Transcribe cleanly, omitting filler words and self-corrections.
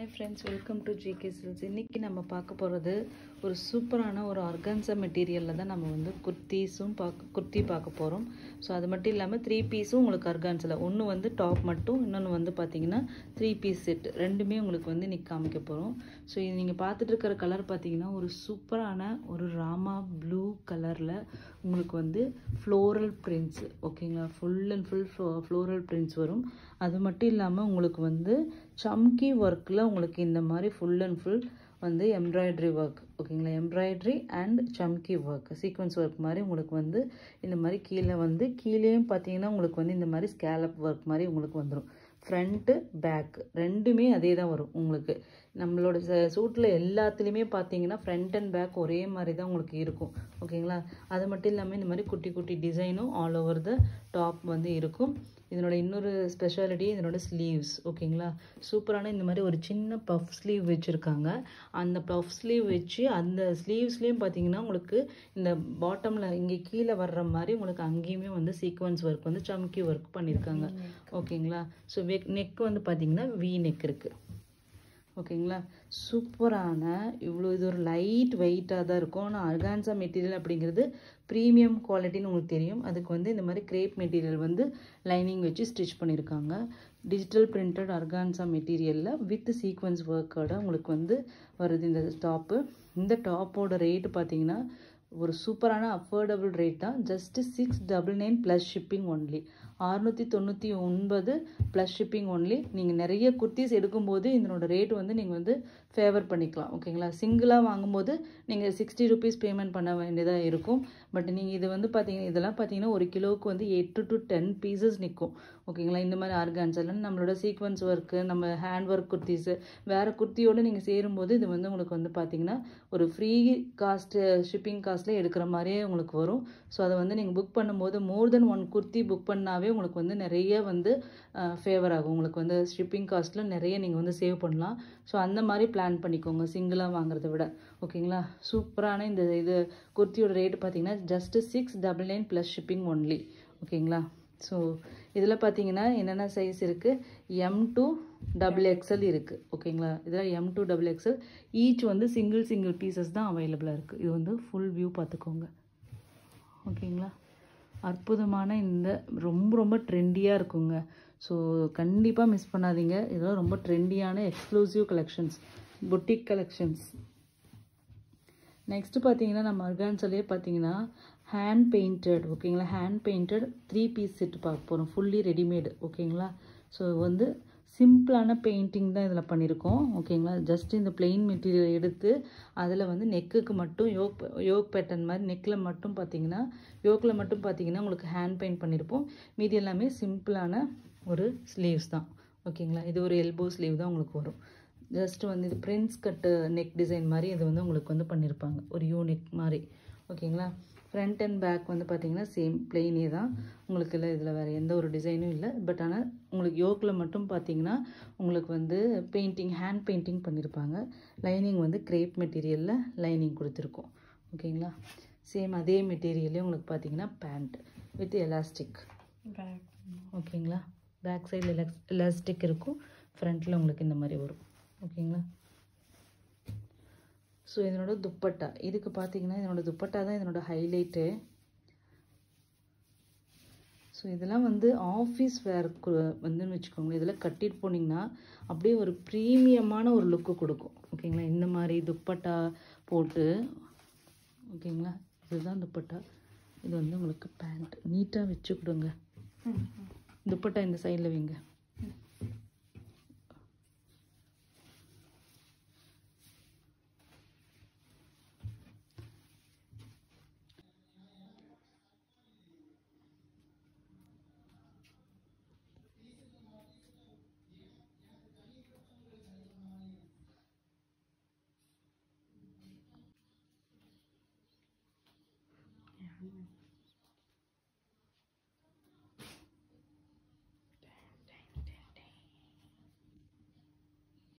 Hi friends, welcome to GK Silks. இன்னைக்கு நம்ம பார்க்க போகிறது ஒரு சூப்பரான ஒரு ஆர்கான்சா மெட்டீரியலில் தான் நம்ம வந்து குர்த்தி பார்க்க போகிறோம். ஸோ அது மட்டும் இல்லாமல் 3 பீஸும் உங்களுக்கு ஆர்கான்ஸில் ஒன்று வந்து டாப் மட்டும், இன்னொன்று வந்து பார்த்தீங்கன்னா 3 பீஸ் செட் ரெண்டுமே உங்களுக்கு வந்து இன்றைக்கி காமிக்க போகிறோம். ஸோ இது நீங்கள் பார்த்துட்டு இருக்கிற கலர் பார்த்தீங்கன்னா ஒரு சூப்பரான ஒரு ராமா ப்ளூ கலரில் உங்களுக்கு வந்து ஃப்ளோரல் பிரிண்ட்ஸ், ஓகேங்களா, full and full floral prints வரும். அது மட்டும் இல்லாமல் உங்களுக்கு வந்து சம்கி ஒர்க்கில் உங்களுக்கு இந்த மாதிரி ஃபுல் அண்ட் ஃபுல் வந்து எம்ப்ராய்டரி ஒர்க், ஓகேங்களா, எம்ப்ராய்டரி அண்ட் சம்கி ஒர்க், சீக்வன்ஸ் ஒர்க் மாதிரி உங்களுக்கு வந்து இந்த மாதிரி கீழேயும் பார்த்தீங்கன்னா உங்களுக்கு வந்து இந்த மாதிரி ஸ்கேலப் ஒர்க் மாதிரி உங்களுக்கு வந்துடும். ஃப்ரண்ட்டு பேக் ரெண்டுமே அதே தான் வரும் உங்களுக்கு. நம்மளோட சூட்டில் எல்லாத்துலேயுமே பார்த்தீங்கன்னா ஃப்ரண்ட் அண்ட் பேக் ஒரே மாதிரி தான் உங்களுக்கு இருக்கும், ஓகேங்களா. அது மட்டும் இல்லாமல் இந்த மாதிரி குட்டி குட்டி டிசைனும் ஆல் ஓவர் த டாப் வந்து இருக்கும். இதனோட இன்னொரு ஸ்பெஷாலிட்டி இதனோட ஸ்லீவ்ஸ், ஓகேங்களா. சூப்பரான இந்த மாதிரி ஒரு சின்ன பஃப் ஸ்லீவ் வச்சுருக்காங்க. அந்த பஃப் ஸ்லீவ் வச்சு அந்த ஸ்லீவ்ஸ்லேயும் பார்த்தீங்கன்னா உங்களுக்கு இந்த பாட்டமில் இங்கே கீழே வர்ற மாதிரி உங்களுக்கு அங்கேயுமே வந்து சீக்வன்ஸ் ஒர்க் வந்து சம்கி ஒர்க் பண்ணியிருக்காங்க, ஓகேங்களா. ஸோ நெக் வந்து பார்த்தீங்கன்னா வி நெக் இருக்குது, ஓகேங்களா. சூப்பரான இது ஒரு லைட் வெயிட்டாக தான் இருக்கும். ஆனால் ஆர்கான்சா மெட்டீரியல் அப்படிங்கிறது ப்ரீமியம் குவாலிட்டின்னு உங்களுக்கு தெரியும். அதுக்கு வந்து இந்த மாதிரி கிரேப் மெட்டீரியல் வந்து லைனிங் வச்சு ஸ்டிச் பண்ணியிருக்காங்க. டிஜிட்டல் பிரிண்டட் ஆர்கான்சா மெட்டீரியலில் வித் சீக்வன்ஸ் ஒர்க்கோட உங்களுக்கு வந்து வருது இந்த டாப்பு. இந்த டாப்போட ரேட்டு பார்த்தீங்கன்னா ஒரு சூப்பரான அஃபோர்டபுள் ரேட் தான். Just 699 plus shipping only. 699 plus shipping only. நீங்கள் நிறைய குர்த்திஸ் எடுக்கும்போது இதனோட ரேட் வந்து நீங்கள் வந்து ஃபேவர் பண்ணிக்கலாம், ஓகேங்களா. சிங்கிளாக வாங்கும்போது நீங்கள் 60 ருபீஸ் பேமெண்ட் பண்ண வேண்டியதாக இருக்கும். பட் நீங்கள் இது வந்து இதெல்லாம் பார்த்தீங்கன்னா ஒரு கிலோவுக்கு வந்து 8 to 10 பீசஸ் நிற்கும், ஓகேங்களா. இந்த மாதிரி ஆர்கான்ஸாலாம் நம்மளோட சீக்வன்ஸ் ஒர்க்கு, நம்ம ஹேண்ட் ஒர்க் குர்த்திஸு வேறு குர்த்தியோடு நீங்கள் சேரும்போது இது வந்து உங்களுக்கு வந்து பார்த்தீங்கன்னா ஒரு ஃப்ரீ காஸ்ட்டு ஷிப்பிங் காஸ்ட்டில் எடுக்கிற மாதிரியே உங்களுக்கு வரும். ஸோ அதை வந்து நீங்கள் புக் பண்ணும்போது மோர் தென் 1 குர்த்தி புக் பண்ணாவே உங்களுக்கு வந்து நிறைய வந்து ஃபேவர் ஆகும். உங்களுக்கு வந்து ஷிப்பிங் காஸ்ட்டில் நிறைய நீங்கள் வந்து சேவ் பண்ணலாம். ஸோ அந்த மாதிரி பிளான் பண்ணிக்கோங்க சிங்கிளாக வாங்குறத விட, ஓகேங்களா. சூப்பரான இது குர்த்தியோட ரேட்டு பார்த்தீங்கன்னா ஜஸ்ட்டு 699 ப்ளஸ் ஷிப்பிங் ஒன்லி, ஓகேங்களா. ஸோ இதில் பார்த்தீங்கன்னா என்னென்ன சைஸ் இருக்குது, M to XXL இருக்குது, ஓகேங்களா. இதில் M to XXL ஈச் வந்து சிங்கிள் பீசஸ் தான் அவைலபிளாக இருக்குது. இது வந்து ஃபுல் வியூ பார்த்துக்கோங்க, ஓகேங்களா. அற்புதமான இந்த ரொம்ப ட்ரெண்டியாக இருக்குங்க. ஸோ கண்டிப்பாக மிஸ் பண்ணாதீங்க. இதெல்லாம் ரொம்ப ட்ரெண்டியான exclusive collections, boutique collections. Next பார்த்தீங்கன்னா நம்ம ஆர்கான்ஸாலே பார்த்தீங்கன்னா ஹேண்ட் பெயிண்டட், ஓகேங்களா, ஹேண்ட் பெயிண்டட் 3 பீஸ் செட்டு பார்க்க போகிறோம், ஃபுல்லி ரெடிமேடு, ஓகேங்களா. ஸோ வந்து சிம்பிளான பெயிண்டிங் தான் இதில் பண்ணியிருக்கோம், ஓகேங்களா. ஜஸ்ட் இந்த பிளெயின் மெட்டீரியல் எடுத்து அதில் வந்து நெக்குக்கு மட்டும் யோக் பேட்டர்ன் மாதிரி நெக்கில் மட்டும் பார்த்தீங்கன்னா யோக்கில் மட்டும் பார்த்தீங்கன்னா உங்களுக்கு ஹேண்ட் பெயிண்ட் பண்ணியிருப்போம். மீதி எல்லாமே சிம்பிளான ஒரு ஸ்லீவ்ஸ் தான், ஓகேங்களா. இது ஒரு எல்போ ஸ்லீவ் தான் உங்களுக்கு வரும். ஜஸ்ட் வந்து இது பிரின்ஸ் கட்டு நெக் டிசைன் மாதிரி இது வந்து உங்களுக்கு வந்து பண்ணியிருப்பாங்க, ஒரு யூ நெக் மாதிரி, ஓகேங்களா. ஃப்ரண்ட் அண்ட் பேக் வந்து பார்த்தீங்கன்னா சேம் பிளெயினே தான் உங்களுக்கு. இல்லை இதில் வேறு எந்த ஒரு டிசைனும் இல்லை. பட் ஆனால் உங்களுக்கு யோக்கில் மட்டும் பார்த்தீங்கன்னா உங்களுக்கு வந்து ஹேண்ட் பெயிண்டிங் பண்ணியிருப்பாங்க. லைனிங் வந்து கிரேப் மெட்டீரியலில் லைனிங் கொடுத்துருக்கோம், ஓகேங்களா. சேம் அதே மெட்டீரியல்லே உங்களுக்கு பார்த்தீங்கன்னா பேண்ட் வித் எலாஸ்டிக், ஓகேங்களா. பேக் சைடில் எலாஸ்டிக் இருக்கும், ஃப்ரண்ட்டில் உங்களுக்கு இந்த மாதிரி வரும், ஓகேங்களா. ஸோ இதனோட துப்பட்டா, இதுக்கு பார்த்தீங்கன்னா இதனோட துப்பட்டா தான் இதனோட ஹைலைட்டு. ஸோ இதெல்லாம் வந்து ஆஃபீஸ் வேர்க்கு வந்துன்னு வச்சுக்கோங்க. இதெல்லாம் கட்டிட்டு போனீங்கன்னா அப்படியே ஒரு ப்ரீமியமான ஒரு லுக்கு கொடுக்கும், ஓகேங்களா. இந்த மாதிரி துப்பட்டா போட்டு, ஓகேங்களா. இதுதான் துப்பட்டா. இது வந்து உங்களுக்கு பேண்ட் நீட்டாக வச்சு கொடுங்க. துப்பட்டா இந்த சைடில் வைங்க.